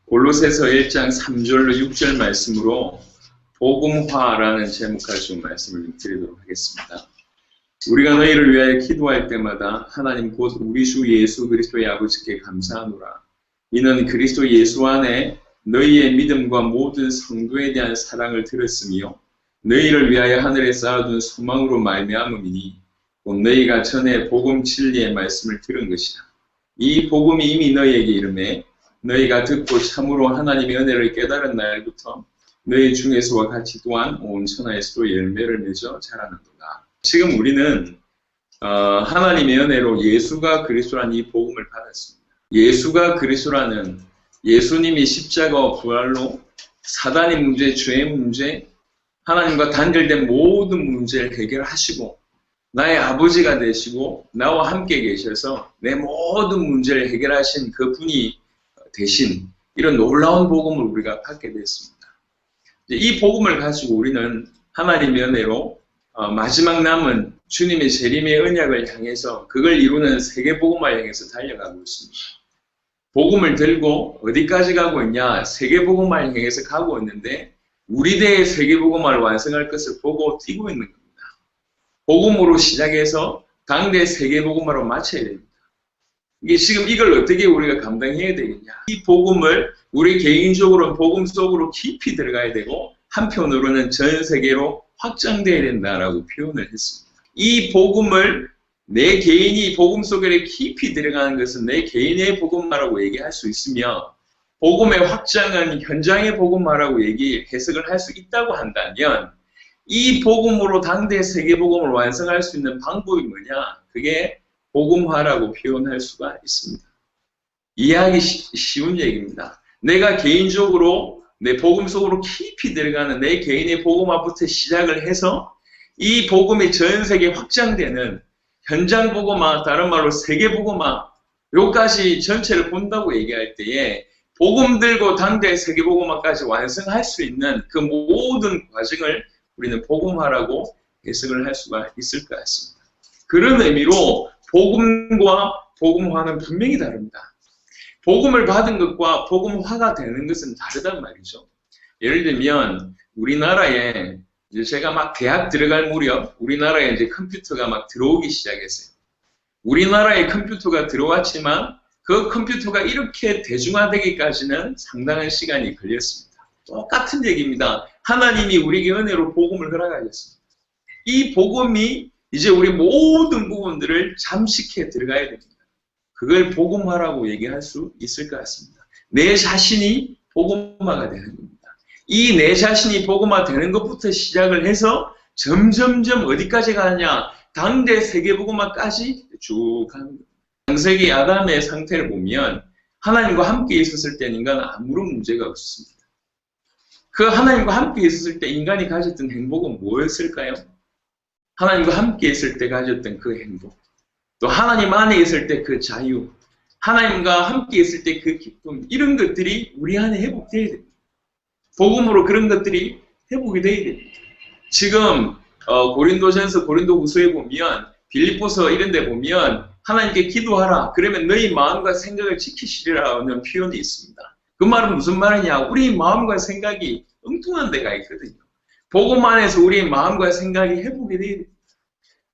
골로새서 1장 3절로 6절 말씀으로 복음화라는 제목 가지고 말씀을 드리도록 하겠습니다. 우리가 너희를 위하여 기도할 때마다 하나님 곧 우리 주 예수 그리스도의 아버지께 감사하노라. 이는 그리스도 예수 안에 너희의 믿음과 모든 성도에 대한 사랑을 들었으며 너희를 위하여 하늘에 쌓아둔 소망으로 말미암음이니 곧 너희가 전에 복음 진리의 말씀을 들은 것이라. 이 복음이 이미 너희에게 이르매 너희가 듣고 참으로 하나님의 은혜를 깨달은 날부터 너희 중에서와 같이 또한 온 천하에서도 열매를 맺어 자라는도다. 지금 우리는 하나님의 은혜로 예수가 그리스도라는 이 복음을 받았습니다. 예수가 그리스도라는 예수님이 십자가와 부활로 사단의 문제, 죄의 문제, 하나님과 단절된 모든 문제를 해결하시고 나의 아버지가 되시고 나와 함께 계셔서 내 모든 문제를 해결하신 그 분이 대신 이런 놀라운 복음을 우리가 받게 됐습니다. 이 복음을 가지고 우리는 하나님의 은혜로 마지막 남은 주님의 재림의 언약을 향해서 그걸 이루는 세계복음화를 향해서 달려가고 있습니다. 복음을 들고 어디까지 가고 있냐? 세계복음화를 향해서 가고 있는데 우리 대의 세계복음화를 완성할 것을 보고 뛰고 있는 겁니다. 복음으로 시작해서 당대 세계복음화로 마쳐야 됩니다. 이게 지금 이걸 어떻게 우리가 감당해야 되겠냐? 이 복음을 우리 개인적으로는 복음 속으로 깊이 들어가야 되고 한편으로는 전 세계로 확장돼야 된다라고 표현을 했습니다. 이 복음을 내 개인이 복음 속에 깊이 들어가는 것은 내 개인의 복음화라고 얘기할 수 있으며 복음의 확장은 현장의 복음화라고 해석을 할 수 있다고 한다면 이 복음으로 당대 세계복음을 완성할 수 있는 방법이 뭐냐? 그게 복음화라고 표현할 수가 있습니다. 이해하기 쉬운 얘기입니다. 내가 개인적으로 내 복음 속으로 깊이 들어가는 내 개인의 복음화부터 시작을 해서 이 복음이 전 세계에 확장되는 현장 복음화, 다른 말로 세계 복음화, 요까지 전체를 본다고 얘기할 때에 복음 들고 당대 세계 복음화까지 완성할 수 있는 그 모든 과정을 우리는 복음화라고 해석을 할 수가 있을 것 같습니다. 그런 의미로 복음과 복음화는 분명히 다릅니다. 복음을 받은 것과 복음화가 되는 것은 다르단 말이죠. 예를 들면 우리나라에 이제 제가 막 대학 들어갈 무렵 우리나라에 이제 컴퓨터가 막 들어오기 시작했어요. 우리나라에 컴퓨터가 들어왔지만 그 컴퓨터가 이렇게 대중화되기까지는 상당한 시간이 걸렸습니다. 똑같은 얘기입니다. 하나님이 우리에게 은혜로 복음을 허락하셨습니다. 이 복음이 이제 우리 모든 부분들을 잠식해 들어가야 됩니다. 그걸 복음화라고 얘기할 수 있을 것 같습니다. 내 자신이 복음화가 되는 겁니다. 이 내 자신이 복음화 되는 것부터 시작을 해서 점점점 어디까지 가느냐? 당대 세계복음화까지 쭉 가는 겁니다. 창세기 아담의 상태를 보면 하나님과 함께 있었을 때는 인간은 아무런 문제가 없었습니다. 그 하나님과 함께 있었을 때 인간이 가졌던 행복은 뭐였을까요? 하나님과 함께 있을 때 가졌던 그 행복, 또 하나님 안에 있을 때 그 자유, 하나님과 함께 있을 때 그 기쁨, 이런 것들이 우리 안에 회복되어야 됩니다. 복음으로 그런 것들이 회복이 되어야 됩니다. 지금 고린도전서 고린도후서에 보면 빌립보서 이런 데 보면 하나님께 기도하라. 그러면 너희 마음과 생각을 지키시리라는 표현이 있습니다. 그 말은 무슨 말이냐? 우리 마음과 생각이 엉뚱한 데가 있거든요. 복음 안에서 우리의 마음과 생각이 회복이 돼야 됩니다.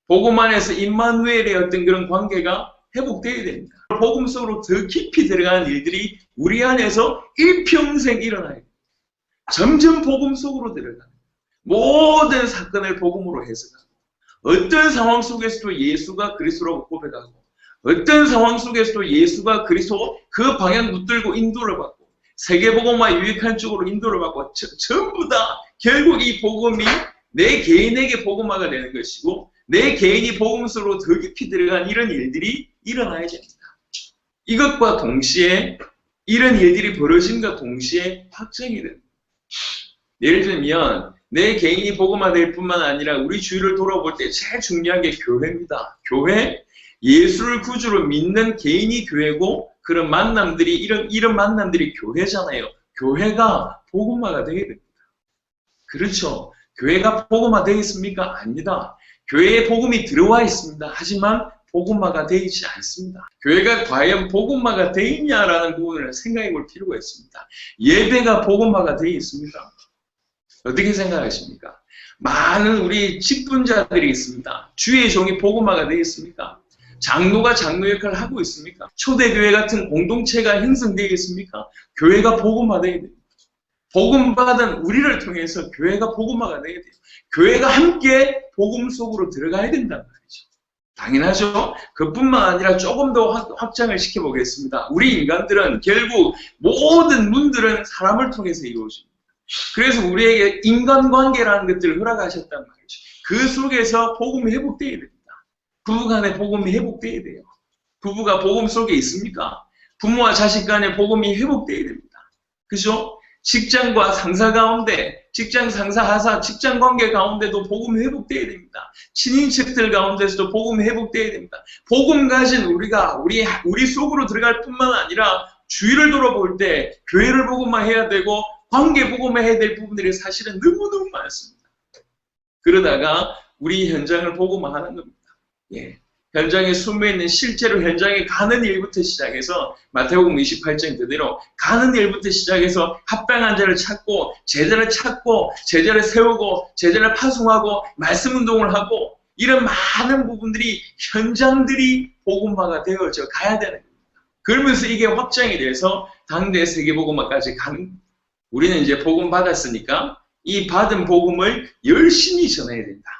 복음 안에서 임마누엘의 어떤 그런 관계가 회복돼야 됩니다. 복음 속으로 더 깊이 들어가는 일들이 우리 안에서 일평생 일어나야 됩니다. 점점 복음 속으로 들어가는 모든 사건을 복음으로 해석하고 어떤 상황 속에서도 예수가 그리스도라고 고백하고 어떤 상황 속에서도 예수가 그리스도 그 방향 붙들고 인도를 받고 세계복음화 유익한 쪽으로 인도를 받고 전부 다 결국 이 복음이 내 개인에게 복음화가 되는 것이고 내 개인이 복음 속으로 더 깊이 들어간 이런 일들이 일어나야 됩니다. 이것과 동시에 이런 일들이 벌어짐과 동시에 확정이 됩니다. 예를 들면 내 개인이 복음화될 뿐만 아니라 우리 주위를 돌아볼 때 제일 중요한 게 교회입니다. 교회, 예수를 구주로 믿는 개인이 교회고 그런 만남들이 이런 만남들이 교회잖아요. 교회가 복음화가 되게 됩니다. 그렇죠. 교회가 복음화 되겠습니까? 아닙니다. 교회에 복음이 들어와 있습니다. 하지만 복음화가 되어 있지 않습니다. 교회가 과연 복음화가 되어 있냐라는 부분을 생각해 볼 필요가 있습니다. 예배가 복음화가 되어 있습니까? 어떻게 생각하십니까? 많은 우리 직분자들이 있습니다. 주의 종이 복음화가 되어 있습니까? 장로가 장로 역할을 하고 있습니까? 초대교회 같은 공동체가 형성되어 있습니까? 교회가 복음화되어야 됩니다. 복음받은 우리를 통해서 교회가 복음화가 되어야 돼요. 교회가 함께 복음 속으로 들어가야 된단 말이죠. 당연하죠. 그뿐만 아니라 조금 더 확장을 시켜보겠습니다. 우리 인간들은 결국 모든 문들은 사람을 통해서 이루어집니다. 그래서 우리에게 인간관계라는 것들을 허락하셨단 말이죠. 그 속에서 복음이 회복되어야 됩니다. 부부 간에 복음이 회복되어야 돼요. 부부가 복음 속에 있습니까? 부모와 자식 간에 복음이 회복되어야 됩니다. 그죠? 직장과 상사 가운데, 직장 상사 하사, 직장 관계 가운데도 복음이 회복되어야 됩니다. 친인척들 가운데서도 복음이 회복되어야 됩니다. 복음 가진 우리가 우리 속으로 들어갈 뿐만 아니라 주위를 돌아볼 때 교회를 복음화해야 되고 관계 복음화해야 될 부분들이 사실은 너무너무 많습니다. 그러다가 우리 현장을 복음화하는 겁니다. 예. 현장에 숨어 있는 실제로 현장에 가는 일부터 시작해서 마태복음 28장 그대로 가는 일부터 시작해서 합당한 자를 찾고 제자를 세우고 제자를 파송하고 말씀 운동을 하고 이런 많은 부분들이 현장들이 복음화가 되어져 가야 되는 겁니다. 그러면서 이게 확장이 돼서 당대 세계복음화까지 가는 겁니다. 우리는 이제 복음 받았으니까 이 받은 복음을 열심히 전해야 된다.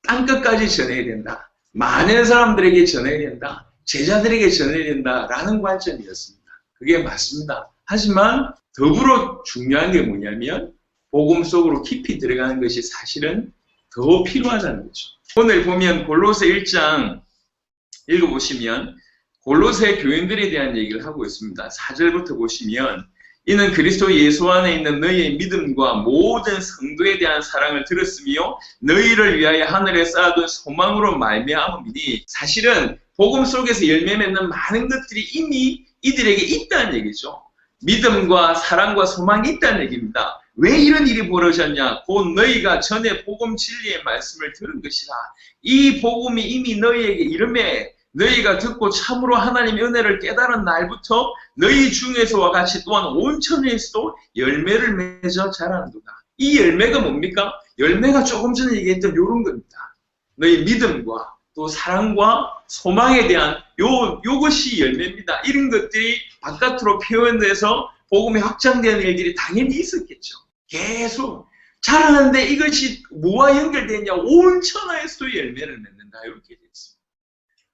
땅끝까지 전해야 된다. 많은 사람들에게 전해야 된다. 제자들에게 전해야 된다라는 관점이었습니다. 그게 맞습니다. 하지만 더불어 중요한 게 뭐냐면 복음 속으로 깊이 들어가는 것이 사실은 더 필요하다는 거죠. 오늘 보면 골로새 1장 읽어보시면 골로새 교인들에 대한 얘기를 하고 있습니다. 4절부터 보시면 이는 그리스도 예수 안에 있는 너희의 믿음과 모든 성도에 대한 사랑을 들었으며 너희를 위하여 하늘에 쌓아둔 소망으로 말미암음이니 사실은 복음 속에서 열매 맺는 많은 것들이 이미 이들에게 있다는 얘기죠. 믿음과 사랑과 소망이 있다는 얘기입니다. 왜 이런 일이 벌어졌냐? 곧 너희가 전에 복음 진리의 말씀을 들은 것이라. 이 복음이 이미 너희에게 이름에 너희가 듣고 참으로 하나님의 은혜를 깨달은 날부터 너희 중에서와 같이 또한 온 천하에서도 열매를 맺어 자라는도다. 이 열매가 뭡니까? 열매가 조금 전에 얘기했던 이런 겁니다. 너희 믿음과 또 사랑과 소망에 대한 요것이 열매입니다. 이런 것들이 바깥으로 표현돼서 복음이 확장되는 일들이 당연히 있었겠죠. 계속 자라는데 이것이 뭐와 연결되냐? 온 천하에서도 열매를 맺는다. 이렇게 되어 있습니다.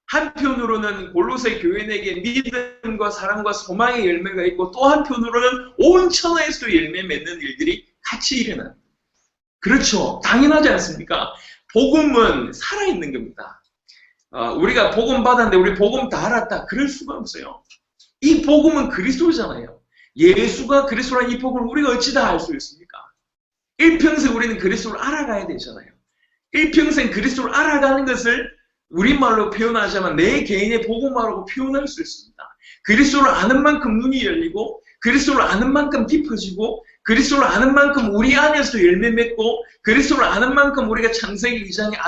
한편으로는 골로새 교인에게 믿음과 사랑과 소망의 열매가 있고 또 한편으로는 온 천하에서도 열매 맺는 일들이 같이 일어납니다. 그렇죠. 당연하지 않습니까? 복음은 살아있는 겁니다. 우리가 복음 받았는데 우리 복음 다 알았다. 그럴 수가 없어요. 이 복음은 그리스도잖아요. 예수가 그리스도라는 이 복음을 우리가 어찌 다 알 수 있습니까? 일평생 우리는 그리스도를 알아가야 되잖아요. 일평생 그리스도를 알아가는 것을 우리말로 표현하자면 내 개인의 복음화라고 표현할 수 있습니다. 그리스도를 아는 만큼 눈이 열리고 그리스도를 아는 만큼 깊어지고 그리스도를 아는 만큼 우리 안에서 열매 맺고 그리스도를 아는 만큼 우리가 창세기 2장의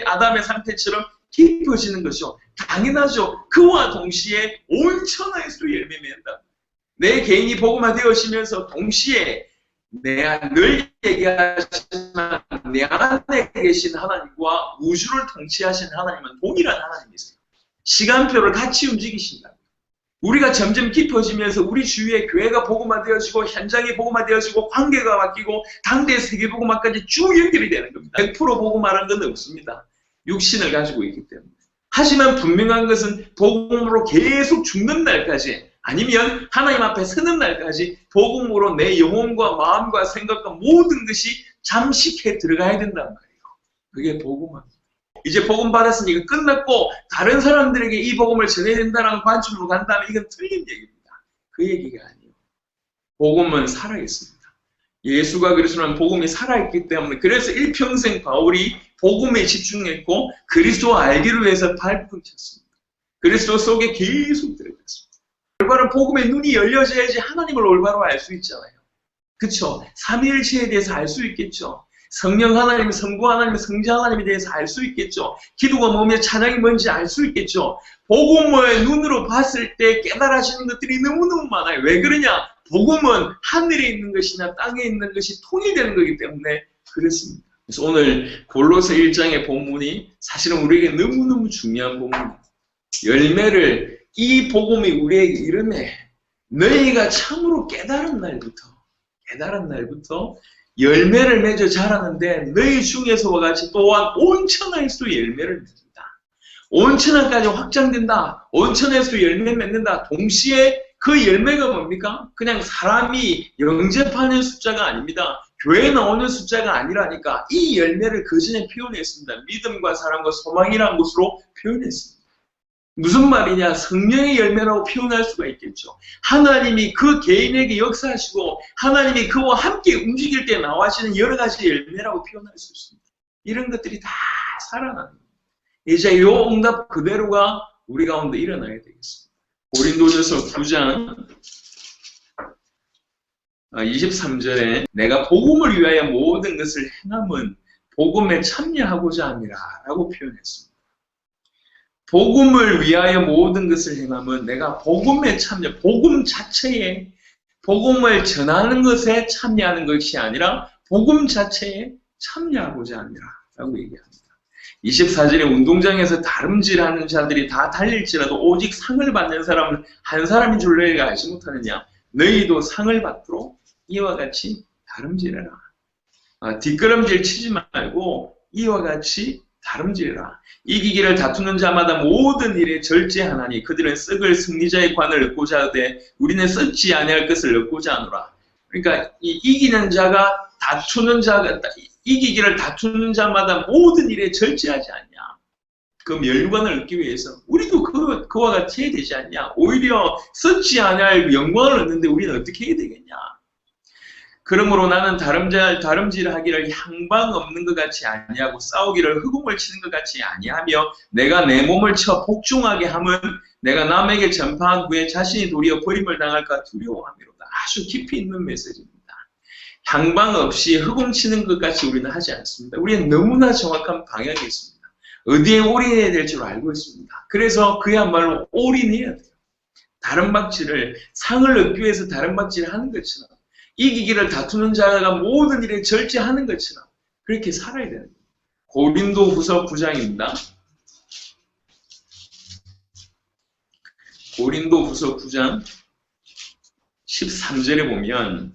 아담의 상태처럼 깊어지는 것이죠. 당연하죠. 그와 동시에 온 천하에서도 열매 맺는다. 내 개인이 복음화 되어지면서 동시에 내가 늘 얘기하지만 내 안에 계신 하나님과 우주를 통치하신 하나님은 동일한 하나님이세요. 시간표를 같이 움직이신다. 우리가 점점 깊어지면서 우리 주위에 교회가 복음화되어지고 현장이 복음화되어지고 관계가 바뀌고 당대 세계 복음화까지 쭉 연결이 되는 겁니다. 100% 복음화라는 건 없습니다. 육신을 가지고 있기 때문에. 하지만 분명한 것은 복음으로 계속 죽는 날까지 아니면 하나님 앞에 서는 날까지 복음으로 내 영혼과 마음과 생각과 모든 것이 잠식해 들어가야 된단 말이에요. 그게 복음입니다. 이제 복음 받았으니까 끝났고 다른 사람들에게 이 복음을 전해야 된다는 관점으로 간다면 이건 틀린 얘기입니다. 그 얘기가 아니에요. 복음은 살아있습니다. 예수가 그리스도는 복음이 살아있기 때문에 그래서 일평생 바울이 복음에 집중했고 그리스도 알기를 위해서 발버둥 쳤습니다. 그리스도 속에 계속 들어갔습니다. 올바른 복음의 눈이 열려져야지 하나님을 올바로 알 수 있잖아요. 그쵸? 삼위일체에 대해서 알 수 있겠죠. 성령 하나님, 성부 하나님, 성자 하나님에 대해서 알 수 있겠죠. 기도가 뭐며 찬양이 뭔지 알 수 있겠죠. 복음을 눈으로 봤을 때 깨달아지는 것들이 너무너무 많아요. 왜 그러냐? 복음은 하늘에 있는 것이나 땅에 있는 것이 통일되는 거기 때문에 그렇습니다. 그래서 오늘 골로새 1장의 본문이 사실은 우리에게 너무너무 중요한 본문입니다. 열매를, 이 복음이 우리에게 이름에 너희가 참으로 깨달은 날부터 열매를 맺어 자라는데 너희 중에서와 같이 또한 온천할 수 열매를 맺는다. 온천하까지 확장된다. 온천에서 열매 맺는다. 동시에 그 열매가 뭡니까? 그냥 사람이 영접하는 숫자가 아닙니다. 교회에 나오는 숫자가 아니라니까 이 열매를 그 전에 표현했습니다. 믿음과 사랑과 소망이라는 것으로 표현했습니다. 무슨 말이냐? 성령의 열매라고 표현할 수가 있겠죠. 하나님이 그 개인에게 역사하시고 하나님이 그와 함께 움직일 때 나와지는 여러 가지 열매라고 표현할 수 있습니다. 이런 것들이 다 살아나는 겁니다. 이제 이 응답 그대로가 우리 가운데 일어나야 되겠습니다. 고린도전서 9장 23절에 내가 복음을 위하여 모든 것을 행함은 복음에 참여하고자 함이라 라고 표현했습니다. 복음을 위하여 모든 것을 행함은 내가 복음에 참여, 복음 자체에, 복음을 전하는 것에 참여하는 것이 아니라 복음 자체에 참여하고자 함이라 라고 얘기합니다. 24절에 운동장에서 다름질하는 자들이 다 달릴지라도 오직 상을 받는 사람은 한 사람인 줄 너희가 알지 못하느냐. 너희도 상을 받도록 이와 같이 다름질해라. 뒷걸음질 치지 말고 이와 같이 다름질해라. 이기기를 다투는 자마다 모든 일에 절제하나니 그들은 썩을 승리자의 관을 얻고자 하되 우리는 썩지 아니할 것을 얻고자 하노라. 그러니까 이 이기는 자가 다투는 자가 이기기를 다투는 자마다 모든 일에 절제하지 않냐. 그 멸관을 얻기 위해서 우리도 그와 같이 해야 되지 않냐. 오히려 썩지 아니할 영광을 얻는데 우리는 어떻게 해야 되겠냐. 그러므로 나는 다름질하기를 향방 없는 것 같이 아니하고 싸우기를 흑공을 치는 것 같이 아니하며 내가 내 몸을 쳐 복종하게 함은 내가 남에게 전파한 후에 자신이 도리어 버림을 당할까 두려워함이로다. 아주 깊이 있는 메시지입니다. 향방 없이 흑공 치는 것 같이 우리는 하지 않습니다. 우리는 너무나 정확한 방향이 있습니다. 어디에 올인해야 될 줄 알고 있습니다. 그래서 그야말로 올인해야 돼요. 다름박질을 상을 얻기 위해서 다름박질을 하는 것처럼 이기기를 다투는 자가 모든 일에 절제하는 것처럼 그렇게 살아야 되는 거예요. 고린도후서 9장입니다. 고린도후서 9장 13절에 보면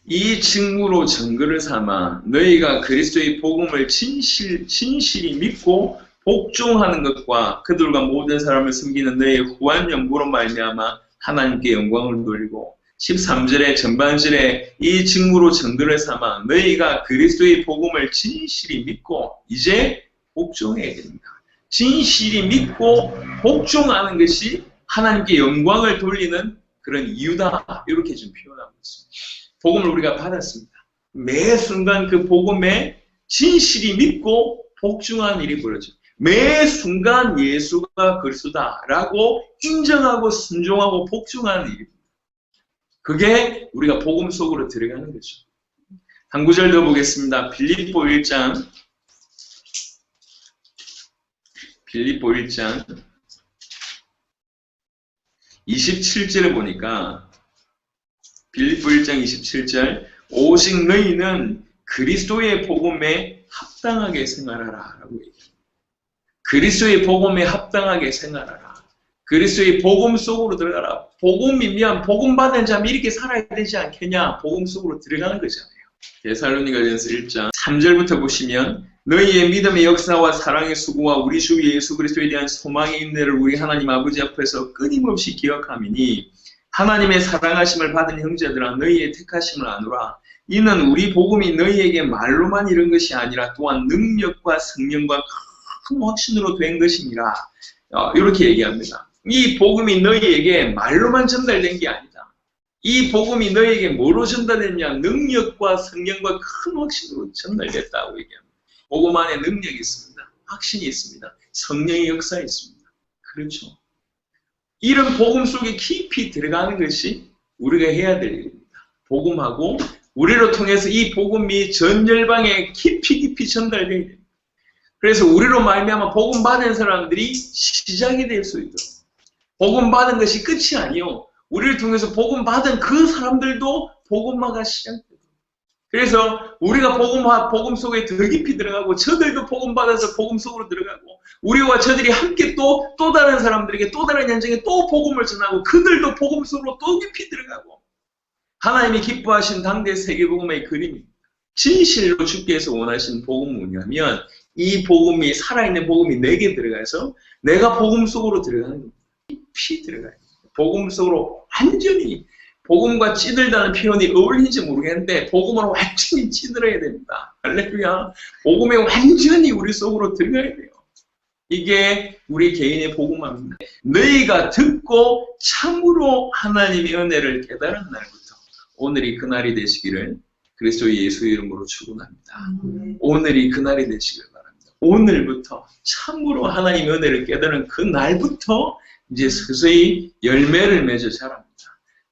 이 직무로 증거를 삼아 너희가 그리스도의 복음을 진실히 믿고 복종하는 것과 그들과 모든 사람을 섬기는 너희의 후한 연보로 말미암아 하나님께 영광을 돌리고 13절의 전반절에 이 직무로 증거를 삼아 너희가 그리스도의 복음을 진실히 믿고 이제 복종해야 됩니다. 진실히 믿고 복종하는 것이 하나님께 영광을 돌리는 그런 이유다. 이렇게 좀 표현하고 있습니다. 복음을 우리가 받았습니다. 매 순간 그 복음에 진실히 믿고 복종하는 일이 벌어져요. 매 순간 예수가 그리스도다라고 인정하고 순종하고 복종하는 일입니다. 그게 우리가 복음 속으로 들어가는 거죠. 한 구절 더 보겠습니다. 빌립보 1장 27절에 보니까 빌립보 1장 27절 오직 너희는 그리스도의 복음에 합당하게 생활하라 라고 얘기합니다. 그리스도의 복음에 합당하게 생활하라. 그리스도의 복음 속으로 들어가라. 복음이면 복음 받은 자면 이렇게 살아야 되지 않겠냐. 복음 속으로 들어가는 거잖아요. 데살로니가전서 1장 3절부터 보시면 너희의 믿음의 역사와 사랑의 수고와 우리 주 예수 그리스도에 대한 소망의 인내를 우리 하나님 아버지 앞에서 끊임없이 기억함이니 하나님의 사랑하심을 받은 형제들아 너희의 택하심을 아노라. 이는 우리 복음이 너희에게 말로만 이른 것이 아니라 또한 능력과 성령과 큰 확신으로 된 것이니라. 이렇게 얘기합니다. 이 복음이 너희에게 말로만 전달된 게 아니다. 이 복음이 너희에게 뭐로 전달됐냐? 능력과 성령과 큰 확신으로 전달됐다고 얘기합니다. 복음 안에 능력이 있습니다. 확신이 있습니다. 성령의 역사가 있습니다. 그렇죠. 이런 복음 속에 깊이 들어가는 것이 우리가 해야 될 일입니다. 복음하고 우리로 통해서 이 복음이 전 열방에 깊이 전달되어야 됩니다. 그래서 우리로 말미암아 복음 받은 사람들이 시작이 될 수 있도록. 복음 받은 것이 끝이 아니요. 우리를 통해서 복음 받은 그 사람들도 복음화가 시작돼요. 그래서 우리가 복음 속에 더 깊이 들어가고 저들도 복음 받아서 복음 속으로 들어가고 우리와 저들이 함께 또 다른 사람들에게 또 다른 현장에 또 복음을 전하고 그들도 복음 속으로 또 깊이 들어가고 하나님이 기뻐하신 당대 세계복음의 그림입니다. 진실로 주께서 원하신 복음은 뭐냐면 이 복음이 살아있는 복음이 내게 들어가서 내가 복음 속으로 들어가는 겁니다. 깊이 들어가요. 복음 속으로 완전히 복음과 찌들다는 표현이 어울리는지 모르겠는데 복음으로 완전히 찌들어야 됩니다. 할렐루야. 복음에 완전히 우리 속으로 들어가야 돼요. 이게 우리 개인의 복음화입니다. 너희가 듣고 참으로 하나님의 은혜를 깨달은 날부터 오늘이 그날이 되시기를 그리스도 예수 이름으로 축원합니다. 오늘이 그날이 되시길 바랍니다. 오늘부터 참으로 하나님의 은혜를 깨달은 그 날부터 이제 서서히 열매를 맺어 자랍니다.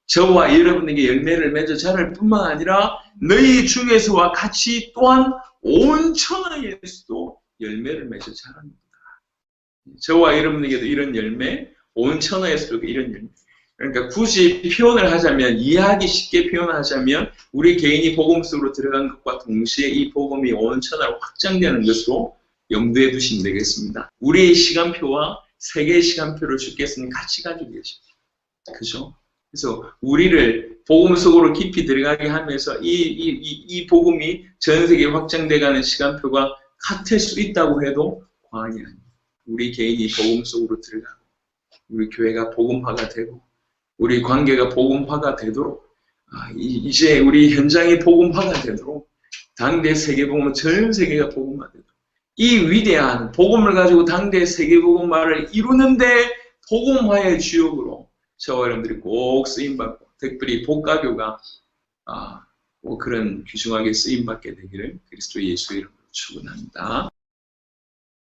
저와 여러분에게 열매를 맺어 자랄 뿐만 아니라 너희 중에서와 같이 또한 온 천하에서도 열매를 맺어 자랍니다. 저와 여러분에게도 이런 열매, 온 천하에서도 이런 열매. 그러니까 굳이 표현을 하자면, 이해하기 쉽게 표현하자면 우리 개인이 복음 속으로 들어간 것과 동시에 이 복음이 온 천하로 확장되는 것으로 염두에 두시면 되겠습니다. 우리의 시간표와 세계의 시간표를 주께서는 같이 가지고 계십니다. 그죠? 그래서 우리를 복음 속으로 깊이 들어가게 하면서 이 복음이 전 세계에 확장돼가는 시간표가 같을 수 있다고 해도 과언이 아닙니다. 우리 개인이 복음 속으로 들어가고 우리 교회가 복음화가 되고 우리 관계가 복음화가 되도록 이제 우리 현장이 복음화가 되도록 당대 세계복음 전 세계가 복음화되도록 이 위대한 복음을 가지고 당대 세계복음화를 이루는데 복음화의 주역으로 저와 여러분들이 꼭 쓰임받고 특별히 복가교가 그런 귀중하게 쓰임받게 되기를 그리스도 예수 이름으로 축원합니다.